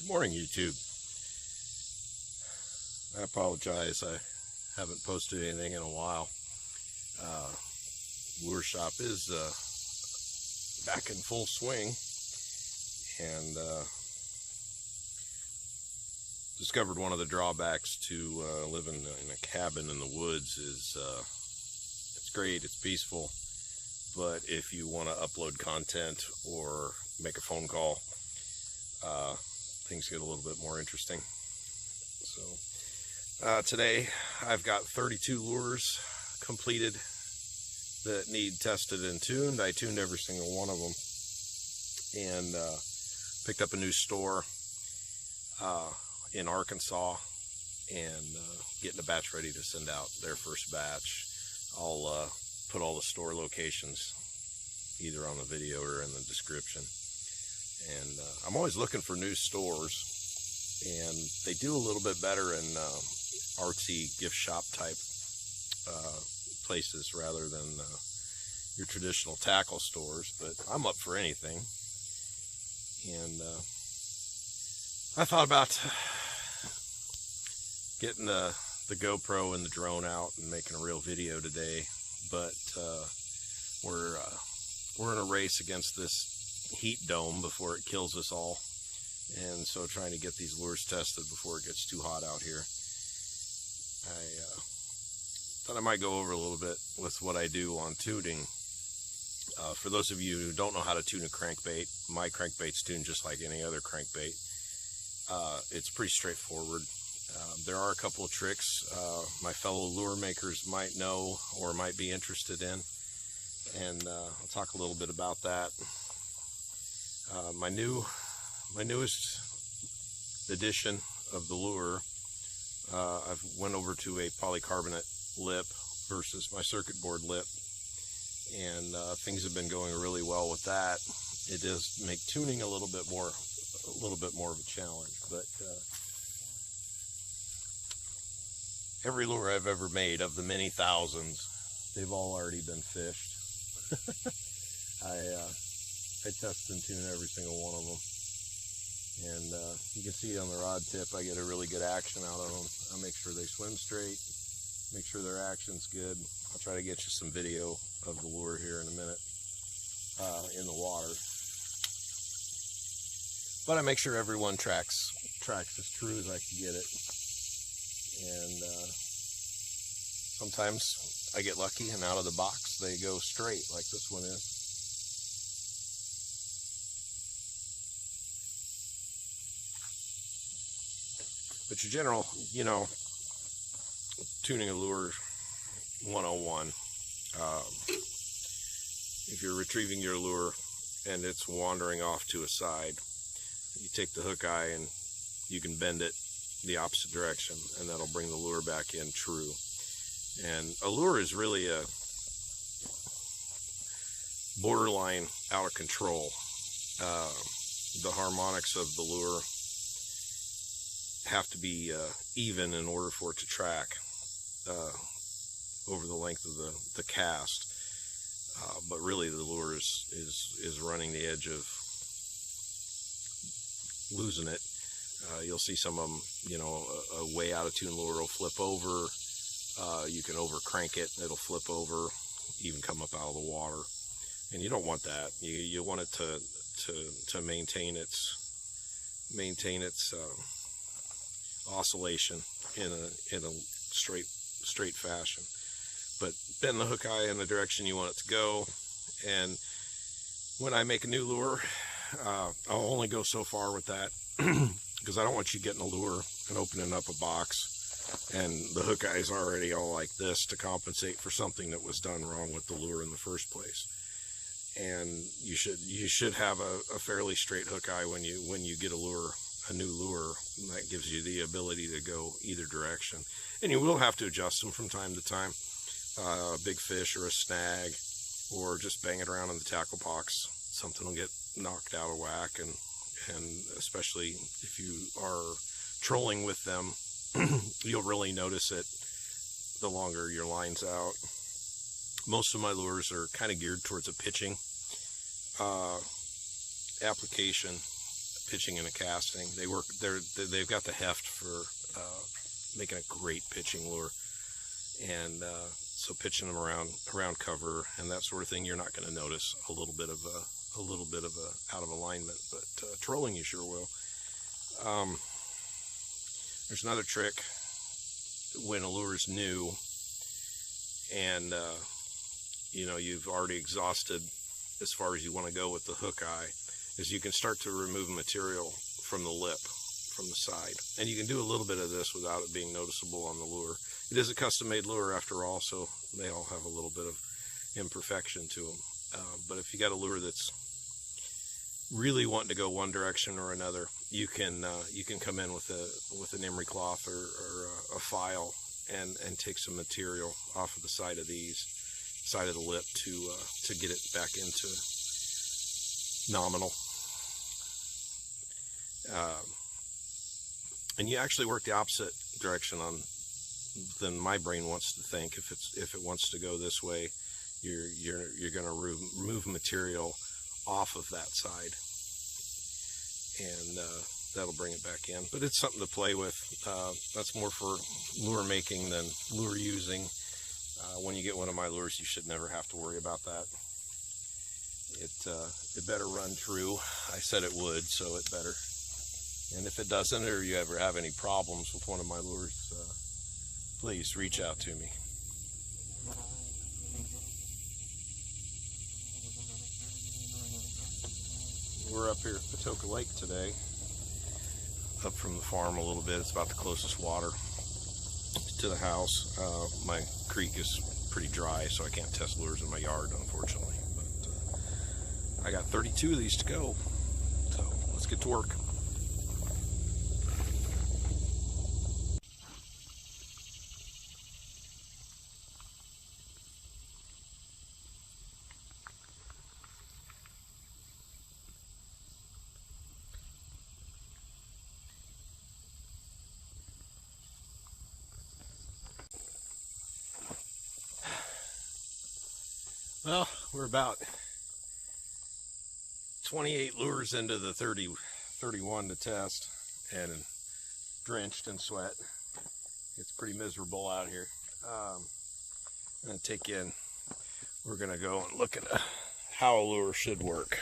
Good morning, YouTube. I apologize, I haven't posted anything in a while. Lure shop is back in full swing, and discovered one of the drawbacks to living in a cabin in the woods is it's great, it's peaceful, but if you want to upload content or make a phone call, things get a little bit more interesting. So today I've got 32 lures completed that need tested and tuned. I tuned every single one of them, and picked up a new store in Arkansas, and getting a batch ready to send out their first batch. I'll put all the store locations either on the video or in the description. And I'm always looking for new stores, and they do a little bit better in artsy gift shop type places rather than your traditional tackle stores, but I'm up for anything. And I thought about getting the GoPro and the drone out and making a real video today, but we're in a race against this heat dome before it kills us all, and so trying to get these lures tested before it gets too hot out here. I thought I might go over a little bit with what I do on tuning. For those of you who don't know how to tune a crankbait, my crankbait's tuned just like any other crankbait. It's pretty straightforward. There are a couple of tricks my fellow lure makers might know or might be interested in, and I'll talk a little bit about that. My newest edition of the lure, I've went over to a polycarbonate lip versus my circuit board lip, and things have been going really well with that. It does make tuning a little bit more of a challenge, but every lure I've ever made, of the many thousands, they've all already been fished. I test and tune every single one of them, and you can see on the rod tip I get a really good action out of them. I make sure they swim straight, make sure their action's good. I'll try to get you some video of the lure here in a minute in the water, but I make sure everyone tracks as true as I can get it. And sometimes I get lucky, and out of the box they go straight like this one is. But your general, tuning a lure 101. If you're retrieving your lure and it's wandering off to a side, you take the hook eye and you can bend it the opposite direction, and that'll bring the lure back in true. And a lure is really a borderline out of control. The harmonics of the lure have to be even in order for it to track over the length of the cast, but really the lure is running the edge of losing it. You'll see some of them, a way out of tune lure will flip over. You can over crank it and it'll flip over, even come up out of the water, and you don't want that. You want it to maintain its oscillation in a straight fashion, but bend the hook eye in the direction you want it to go. And when I make a new lure, I'll only go so far with that because I don't want you getting a lure and opening up a box and the hook eye is already all like this to compensate for something that was done wrong with the lure in the first place. And you should have a fairly straight hook eye when you get a new lure. That gives you the ability to go either direction, and you will have to adjust them from time to time. A big fish or a snag, or just bang it around in the tackle box, something will get knocked out of whack, and especially if you are trolling with them, you'll really notice it the longer your line's out. Most of my lures are kind of geared towards a pitching application. pitching in a casting. They've got the heft for making a great pitching lure, and so pitching them around cover and that sort of thing, you're not going to notice a little bit of a out of alignment, but trolling you sure will. There's another trick when a lure is new and you've already exhausted as far as you want to go with the hook eye, is you can start to remove material from the lip, from the side, and you can do a little bit of this without it being noticeable on the lure. It is a custom-made lure after all, so they all have a little bit of imperfection to them. But if you got a lure that's really wanting to go one direction or another, you can come in with an emery cloth or a file and take some material off of the side of the lip to get it back into nominal. And you actually work the opposite direction than my brain wants to think. If it wants to go this way, you're going to remove material off of that side, and that'll bring it back in. But it's something to play with. That's more for lure making than lure using. When you get one of my lures, you should never have to worry about that. It better run true. I said it would, so it better. And if it doesn't, or you ever have any problems with one of my lures, please reach out to me. We're up here at Patoka Lake today, up from the farm a little bit. It's about the closest water to the house. My creek is pretty dry, so I can't test lures in my yard, unfortunately. But I got 32 of these to go, so let's get to work. Well, we're about 28 lures into the 31 to test, and drenched in sweat. It's pretty miserable out here. I'm going to take in, we're going to go and look at how a lure should work.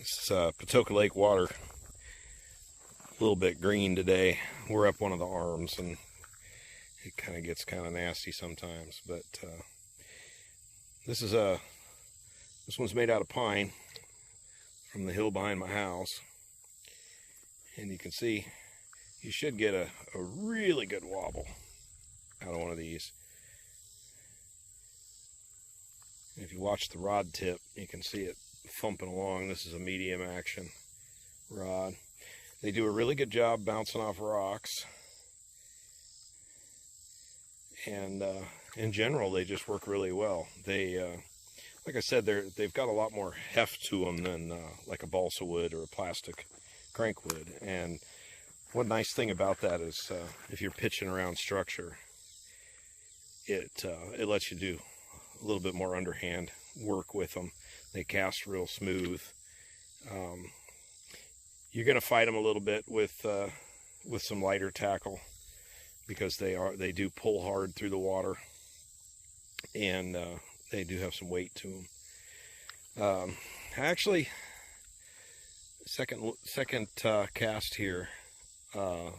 This is Patoka Lake water, a little bit green today. We're up one of the arms, and it kind of gets kind of nasty sometimes, but this one's made out of pine from the hill behind my house, and you can see you should get a really good wobble out of one of these. And if you watch the rod tip, you can see it thumping along. This is a medium action rod. They do a really good job bouncing off rocks, and in general, they just work really well. They, like I said, they've got a lot more heft to them than like a balsa wood or a plastic crank wood. And one nice thing about that is if you're pitching around structure, it lets you do a little bit more underhand work with them. They cast real smooth. You're going to fight them a little bit with some lighter tackle, because they do pull hard through the water, and they do have some weight to them. Actually, second cast here, I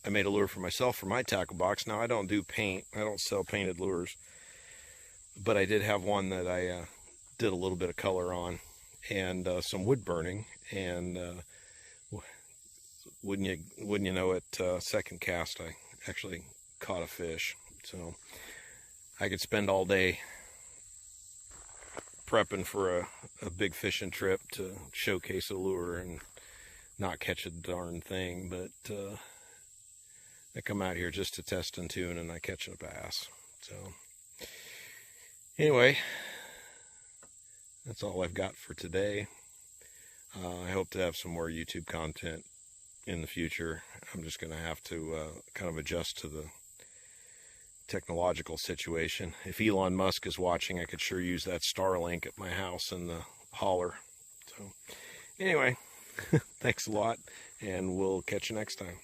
made a lure for myself for my tackle box. Now, I don't do paint. I don't sell painted lures, but I did have one that I did a little bit of color on, and some wood burning, and wouldn't you know it, second cast I actually caught a fish. So I could spend all day prepping for a big fishing trip to showcase a lure and not catch a darn thing, but I come out here just to test and tune, and I catch a bass. So anyway, that's all I've got for today. I hope to have some more YouTube content in the future. I'm just going to have to kind of adjust to the technological situation. If Elon Musk is watching, I could sure use that Starlink at my house in the holler. So Anyway, thanks a lot, and we'll catch you next time.